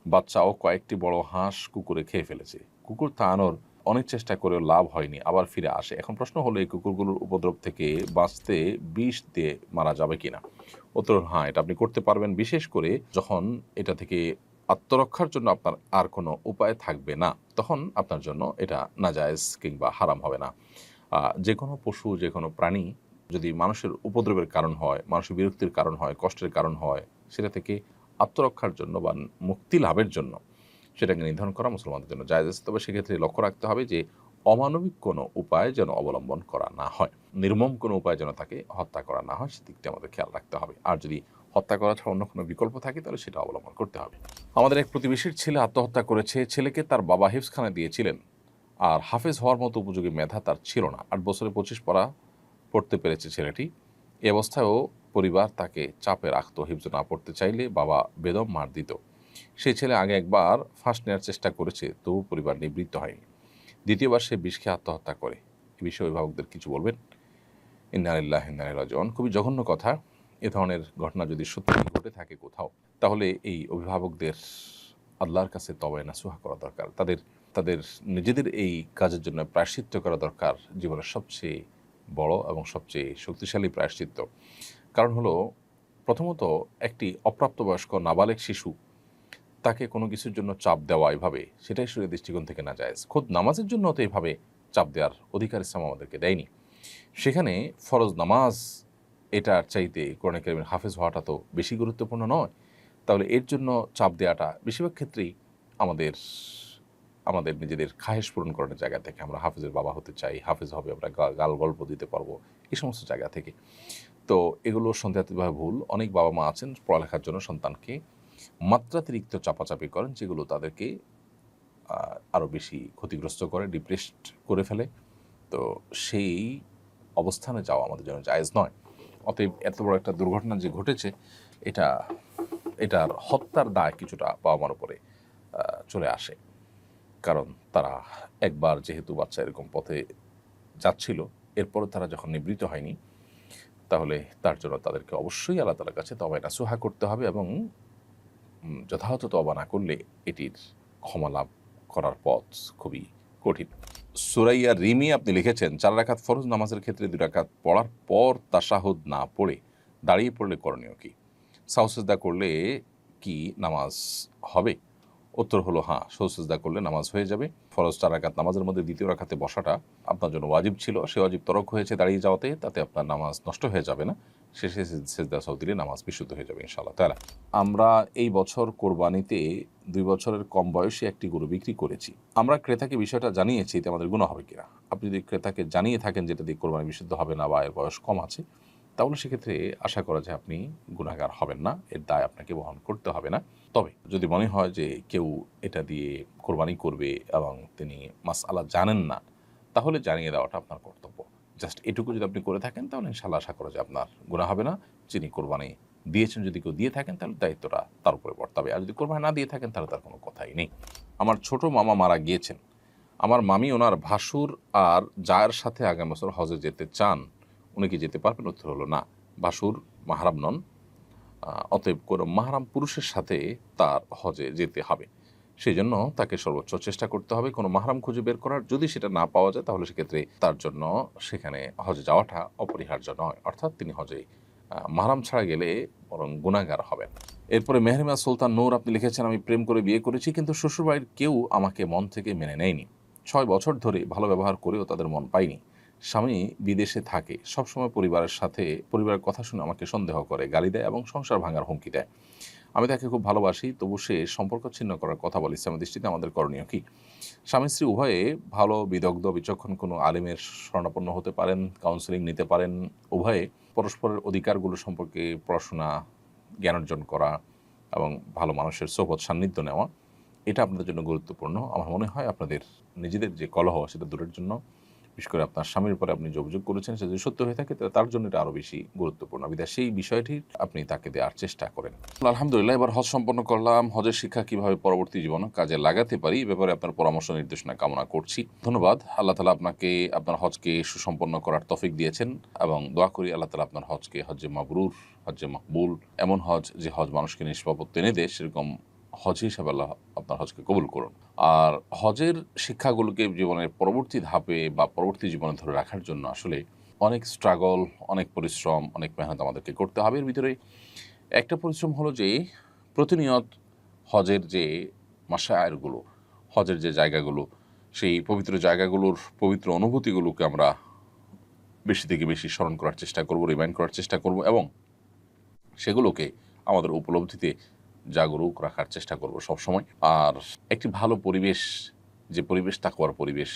বাচ্চাও কয়েকটি বড় হাঁস কুকুরে খেয়ে ফেলেছে। কুকুর তাড়ানোর অনেক চেষ্টা করেও লাভ হয়নি, আবার ফিরে আসে। এখন প্রশ্ন হলো, এই কুকুরগুলোর উপদ্রব থেকে বাঁচতে বিষ দিয়ে মারা যাবে কিনা? উত্তর হ্যাঁ, এটা আপনি করতে পারবেন, বিশেষ করে যখন এটা থেকে আত্মরক্ষার জন্য আপনার আর কোনো উপায় থাকবে না, তখন আপনার জন্য এটা নাজায়েজ কিংবা হারাম হবে না। যে কোনো পশু, যে কোনো প্রাণী যদি মানুষের উপদ্রবের কারণ হয়, মানুষের বিরক্তির কারণ হয়, কষ্টের কারণ হয়, সেটা থেকে আত্মরক্ষার জন্য বা মুক্তি লাভের জন্য সেটাকে নির্ধারণ করা মুসলমানদের জন্য জায়েজ আছে। তবে সেক্ষেত্রে লক্ষ্য রাখতে হবে যে অমানবিক কোনো উপায় যেন অবলম্বন করা না হয়, নির্মম কোনো উপায় যেন তাকে হত্যা করা না হয়, সেদিকটা আমাদের খেয়াল রাখতে হবে। আর যদি হত্যা করা ছাড়া অন্য কোনো বিকল্প থাকে তাহলে সেটা অবলম্বন করতে হবে। আমাদের এক প্রতিবেশীর ছেলে আত্মহত্যা করেছে। ছেলেকে তার বাবা হিফজখানায় দিয়েছিলেন, আর হাফেজ হওয়ার মতো উপযোগী মেধা তার ছিল না। 8 বছরে 25 পারা পড়তে পেরেছে ছেলেটি। এ অবস্থায়ও পরিবার তাকে চাপে রাখত, হিফজ না পড়তে চাইলে বাবা বেদম মার দিত। সেই ছেলে আগে একবার ফাঁস নেওয়ার চেষ্টা করেছে, তবু পরিবার নিবৃত্ত হয়নি। দ্বিতীয়বার সে বিষ খেয়ে আত্মহত্যা করে। এ বিষয়ে অভিভাবকদের কিছু বলবেন? ইন্না লিল্লাহি ওয়া ইন্না ইলাইহি রাজিউন। খুবই জঘন্য কথা। এ ধরনের ঘটনা যদি সত্যি ঘটে থাকে কোথাও, তাহলে এই অভিভাবকদের আল্লাহর কাছে তওবা নাসুহা করা দরকার। তাদের তাদের নিজেদের এই কাজের জন্য প্রায়শ্চিত্ত করা দরকার, জীবনের সবচেয়ে বড় এবং সবচেয়ে শক্তিশালী প্রায়শ্চিত্ত। কারণ হলো, প্রথমত একটি অপ্রাপ্তবয়স্ক নাবালেগ শিশু, তাকে কোনো কিছুর জন্য চাপ দেওয়া এভাবে, সেটাই শরীয়তের দৃষ্টিকোণ থেকে নাজায়েজ। খোদ নামাজের জন্য তো এভাবে চাপ দেওয়ার অধিকার ইসলাম আমাদেরকে দেয়নি। সেখানে ফরজ নামাজ এটার চাইতে কোরআন কারীমের হাফেজ হওয়াটা তো বেশি গুরুত্বপূর্ণ নয়? তাহলে এর জন্য চাপ দেওয়াটা বেশিরভাগ ক্ষেত্রেই আমাদের আমাদের নিজেদের খাহেশ পূরণ করার জায়গা থেকে, আমরা হাফেজের বাবা হতে চাই, হাফেজ হবে, আমরা গাল গল্প দিতে পারবো, এই সমস্ত জায়গা থেকে। তো এগুলো সন্দেহাতীতভাবে ভুল। অনেক বাবা মা আছেন পড়ালেখার জন্য সন্তানকে মাত্রাতিরিক্ত চাপাচাপি করেন, যেগুলো তাদেরকে আরও বেশি ক্ষতিগ্রস্ত করে, ডিপ্রেসড করে ফেলে। তো সেই অবস্থানে যাওয়া আমাদের জন্য জায়েজ নয়। অতএব এত বড় একটা দুর্ঘটনা যে ঘটেছে, এটা এটার হত্যার দায় কিছুটা বাবা মার উপরে চলে আসে। কারণ তারা একবার যেহেতু বাচ্চা এরকম পথে যাচ্ছিল, এরপরে তারা যখন নিবৃত্ত হয়নি, তাহলে তার জন্য তাদেরকে অবশ্যই আল্লাহ তাআলার কাছে তওবা নাসুহা করতে হবে, এবং যথাযথ তওবা না করলে এটির ক্ষমা লাভ করার পথ খুবই কঠিন। সুরাইয়া রিমি আপনি লিখেছেন, 4 রাকাত ফরজ নামাজের ক্ষেত্রে 2 রাকাত পড়ার পর তাশাহুদ না পড়ে দাঁড়িয়ে পড়লে করণীয় কি? সাহু সিজদা করলে কি নামাজ হবে? উত্তর হলো হ্যাঁ, সাহু সিজদা করলে নামাজ হয়ে যাবে। ফরজ 4 রাকাত নামাজের মধ্যে দ্বিতীয় রাকাতে বসাটা আপনার জন্য ওয়াজিব ছিল, সে ওয়াজিব তরক হয়েছে দাঁড়িয়ে যাওয়াতে, তাতে আপনার নামাজ নষ্ট হয়ে যাবে না। শেষে সিজদা সাহু দিলে নামাজ বিশুদ্ধ হয়ে যাবে ইনশাআল্লাহ তাআলা। আমরা এই বছর কোরবানিতে 2 বছরের কম বয়সী একটি গরু বিক্রি করেছি। আমরা ক্রেতাকে বিষয়টা জানিয়েছি, এতে আমাদের গুনাহ হবে কিনা? আপনি যদি ক্রেতাকে জানিয়ে থাকেন যেটা দিয়ে কোরবানি বিশুদ্ধ হবে না বা এর বয়স কম আছে, তাহলে সেক্ষেত্রে আশা করা যায় আপনি গুনাহগার হবেন না, এর দায় আপনাকে বহন করতে হবে না। তবে যদি মনে হয় যে কেউ এটা দিয়ে কোরবানি করবে এবং তিনি মাসআলা জানেন না, তাহলে জানিয়ে দেওয়াটা আপনার কর্তব্য। জাস্ট এটুকু যদি আপনি করে থাকেন, তাহলে ইনশাআল্লাহ আশা করা যায় আপনার গুনাহ হবে না। যিনি কোরবানি দিয়েছেন, যদি কেউ দিয়ে থাকেন, তাহলে দায়িত্বটা তার উপরে বর্তাবে। আর যদি কোরবানি না দিয়ে থাকেন, তাহলে তার কোনো কথাই নেই। আমার ছোট মামা মারা গিয়েছেন। আমার মামি ওনার ভাসুর আর জায়ের সাথে আগামী বছর হজে যেতে চান। উনি কি যেতে পারবেন? উত্তর হলো না। ভাসুর মাহরাম নন। অতএব কোনো মাহরাম পুরুষের সাথে তার হজে যেতে হবে। সেজন্য তাকে সর্বোচ্চ চেষ্টা করতে হবে কোনো মাহরাম খুঁজে বের করার। যদি সেটা না পাওয়া যায়, তাহলে সেক্ষেত্রে তার জন্য সেখানে হজে যাওয়াটা অপরিহার্য নয়। অর্থাৎ তিনি হজে মাহরাম ছাড়া গেলে বরং গুনাহগার হবেন। এরপরে মেহরিমা সুলতান নূর আপনি লিখেছেন, আমি প্রেম করে বিয়ে করেছি, কিন্তু শ্বশুরবাড়ির কেউ আমাকে মন থেকে মেনে নেয়নি। 6 বছর ধরে ভালো ব্যবহার করেও তাদের মন পাইনি। স্বামী বিদেশে থাকে, সবসময় পরিবারের কথা শুনে আমাকে সন্দেহ করে, গালি দেয় এবং সংসার ভাঙার হুমকি দেয়। আমি তাকে খুব ভালোবাসি, তবু সে সম্পর্ক ছিন্ন করার কথা বলে। ইসলামের দৃষ্টিতে আমাদের করণীয় কি? স্বামী স্ত্রী উভয়ে ভালো, বিদগ্ধ, বিচক্ষণ কোনো আলেমের শরণাপন্ন হতে পারেন, কাউন্সেলিং নিতে পারেন। উভয়ে পরস্পরের অধিকারগুলো সম্পর্কে পড়াশোনা, জ্ঞান অর্জন করা এবং ভালো মানুষের সোহবত সান্নিধ্য নেওয়া, এটা আপনাদের জন্য গুরুত্বপূর্ণ। আমার মনে হয় আপনাদের নিজেদের যে কলহ, সেটা দূরের জন্য, বিশেষ করে আপনার স্বামীর উপরে আপনি যে অভিযোগ করেছেন, সেটা যদি সত্য হয়ে থাকে, তাহলে তার জন্য এটা আরও বেশি গুরুত্বপূর্ণ। বিধায় সেই বিষয়টি আপনি তাকে দেওয়ার চেষ্টা করেন। আলহামদুলিল্লাহ, এবার হজ সম্পন্ন করলাম। হজের শিক্ষা কিভাবে পরবর্তী জীবনে কাজে লাগাতে পারি, এ ব্যাপারে আপনার পরামর্শ নির্দেশনা কামনা করছি। ধন্যবাদ। আল্লাহ তাআলা আপনাকে আপনার হজকে সুসম্পন্ন করার তৌফিক দিয়েছেন, এবং দোয়া করি আল্লাহ তাআলা আপনার হজকে হজ্জে মাবরুর, হজ্জে মকবুল, এমন হজ যে হজ মানুষকে নিষ্পাপত্য এনে দেয়, সেরকম হজ হিসাবে আল্লাহ আপনার হজকে কবুল করুন। আর হজের শিক্ষাগুলোকে জীবনের পরবর্তী ধাপে বা পরবর্তী জীবনে ধরে রাখার জন্য আসলে অনেক স্ট্রাগল, অনেক পরিশ্রম, অনেক মেহনত আমাদেরকে করতে হবে। এর ভিতরে একটা পরিশ্রম হলো যে প্রতিনিয়ত হজের যে মাশায়েরগুলো, হজের যে জায়গাগুলো, সেই পবিত্র জায়গাগুলোর পবিত্র অনুভূতিগুলোকে আমরা বেশি থেকে বেশি স্মরণ করার চেষ্টা করব, রিমাইন্ড করার চেষ্টা করব এবং সেগুলোকে আমাদের উপলব্ধিতে জাগরুক রাখার চেষ্টা করব সবসময়। আর একটি ভালো পরিবেশ, যে পরিবেশ তাকওয়ার পরিবেশ,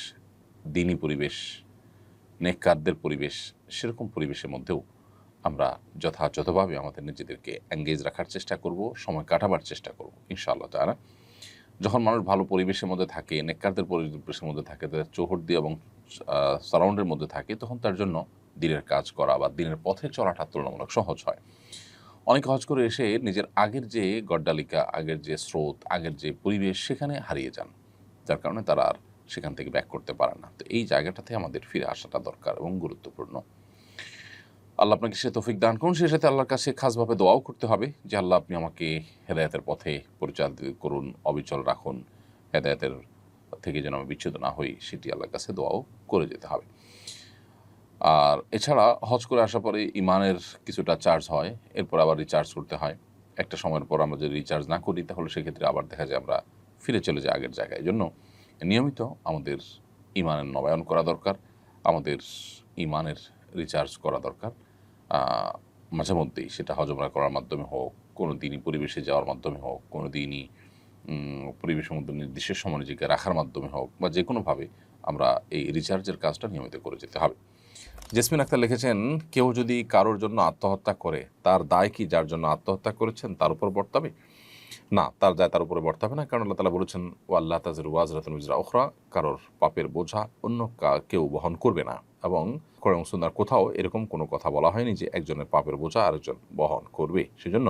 দ্বীনি পরিবেশ, নেককারদের পরিবেশ, সেরকম পরিবেশের মধ্যেও আমরা যথাযথভাবে আমাদের নিজেদেরকে এঙ্গেজ রাখার চেষ্টা করব, সময় কাটাবার চেষ্টা করব ইনশাআল্লাহ তাআলা। যখন মানুষ ভালো পরিবেশের মধ্যে থাকে, নেককারদের পরিবেশের মধ্যে থাকে, তাদের চৌহদ্দি এবং সারাউন্ডের মধ্যে থাকে, তখন তার জন্য দিনের কাজ করা বা দিনের পথে চলাটা তুলনামূলক সহজ হয়। অনেকে হজ করে এসে নিজের আগের যে গড্ডালিকা, আগের যে স্রোত, আগের যে পরিবেশ সেখানে হারিয়ে যান, যার কারণে তারা আর সেখান থেকে ব্যাক করতে পারে না। তো এই জায়গাটাতে আমাদের ফিরে আসাটা দরকার এবং গুরুত্বপূর্ণ। আল্লাহ আপনাকে সে তৌফিক দান করুন। সেই সাথে আল্লাহর কাছে খাসভাবে দোয়াও করতে হবে যে আল্লাহ আপনি আমাকে হেদায়েতের পথে পরিচালিত করুন, অবিচল রাখুন, হেদায়েতের থেকে যেন আমি বিচ্যুত না হই, সেটি আল্লাহর কাছে দোয়াও করে যেতে হবে। আর এছাড়া হজ করে আসার পরে ইমানের কিছুটা চার্জ হয়, এরপর আবার রিচার্জ করতে হয়। একটা সময়ের পর আমরা যদি রিচার্জ না করি তাহলে সেক্ষেত্রে আবার দেখা যায় আমরা ফিরে চলে যাই আগের জায়গায়। এজন্য নিয়মিত আমাদের ইমানের নবায়ন করা দরকার, আমাদের ইমানের রিচার্জ করা দরকার। মাঝে মধ্যেই সেটা হজ উমরা করার মাধ্যমে হোক, কোনো দিনই পরিবেশে যাওয়ার মাধ্যমে হোক, কোনো দিনই পরিবেশের মধ্যে নির্দিষ্ট সময় নিজেকে রাখার মাধ্যমে হোক, বা যে কোনোভাবে আমরা এই রিচার্জের কাজটা নিয়মিত করে যেতে হবে। জেসমিন আক্তার লিখেছেন, কেউ যদি কারোর জন্য আত্মহত্যা করে তার দায় কি যার জন্য আত্মহত্যা করেছেন তার উপর বর্তাবে? না, তার দায় তার উপরে বর্তাবে না, কারণ আল্লাহ তাআলা বলেছেন ও আল্লাহ তাজিরু ওয়াজরাতুন উজরা উখরা, কারোর পাপের বোঝা অন্য কেউ বহন করবে না। এবং কোরআন সুন্নাহর কোথাও এরকম কোনো কথা বলা হয়নি যে একজনের পাপের বোঝা আরেকজন বহন করবে। সেজন্য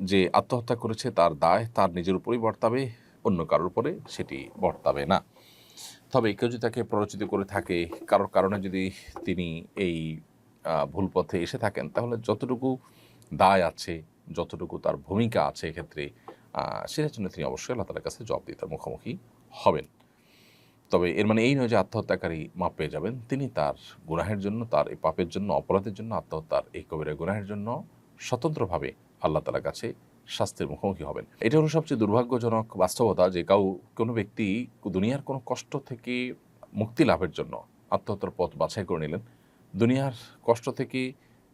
যে আত্মহত্যা করেছে তার দায় তার নিজের উপরেই বর্তাবে, অন্য কারোর উপরে সেটি বর্তাবে না। তবে কেউ যদি তাকে প্ররোচিত করে থাকে, কারোর কারণে যদি তিনি এই ভুল পথে এসে থাকেন, তাহলে যতটুকু দায় আছে, যতটুকু তার ভূমিকা আছে এক্ষেত্রে, সেটার জন্য তিনি অবশ্যই আল্লাহ তাআলার কাছে জবাবদিহিতার মুখোমুখি হবেন। তবে এর মানে এই নয় যে আত্মহত্যাকারী মাপ পেয়ে যাবেন। তিনি তার গুনাহের জন্য, তার এই পাপের জন্য, অপরাধের জন্য, আত্মহত্যার এই কবিরা গুনাহের জন্য স্বতন্ত্রভাবে আল্লাহ তাআলার কাছে শাস্তির মুখোমুখি হবেন। এটা হলো সবচেয়ে দুর্ভাগ্যজনক বাস্তবতা যে কোনো ব্যক্তি দুনিয়ার কোনো কষ্ট থেকে মুক্তি লাভের জন্য আত্মহত্যার পথ বাছাই করে নিলেন। দুনিয়ার কষ্ট থেকে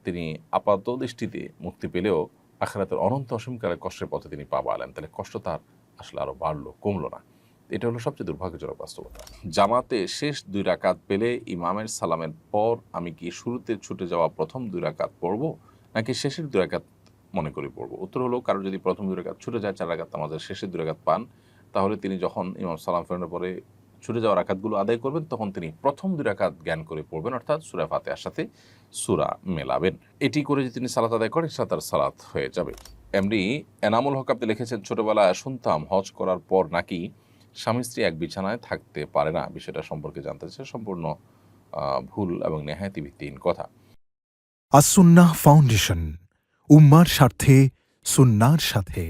তিনি আপাত দৃষ্টিতে মুক্তি পেলেও আখিরাতের অনন্ত অসীমকালের কষ্টের পথে তিনি পা বাড়ালেন। তাহলে কষ্ট তার আসলে আরও বাড়লো, কমলো না। এটা হলো সবচেয়ে দুর্ভাগ্যজনক বাস্তবতা। জামাতে শেষ 2 রাকাত পেলে ইমামের সালামের পর আমি কি শুরুতে ছুটে যাওয়া প্রথম 2 রাকাত পড়ব, নাকি শেষের 2 রাকাত মনে করে পড়ব? উত্তর হলো, কারো যদি প্রথম 2 রাকাত ছুটে যায়, 4 রাকাত নামাজের শেষের 2 রাকাত পান, তাহলে তিনি যখন ইমাম সালাম ফেরানোর পরে ছুটে যাওয়া রাকাতগুলো আদায় করবেন, তখন তিনি প্রথম 2 রাকাত জ্ঞান করে পড়বেন, অর্থাৎ সূরা ফাতিহার সাথে সূরা মেলাবেন। এটি করে যদি তিনি সালাত আদায় করেন, তার সালাত হয়ে যাবে। এমডি এনামুল হক আপনি লিখেছেন, ছোটবেলায় শুনতাম হজ করার পর নাকি স্বামী স্ত্রী এক বিছানায় থাকতে পারে না। বিষয়টা সম্পর্কে জানতে চাই। সম্পূর্ণ ভুল এবং নেহায়েতই ভিত্তিহীন কথা। আস-সুন্নাহ ফাউন্ডেশন, উম্মার স্বার্থে সুন্নাহর সাথে।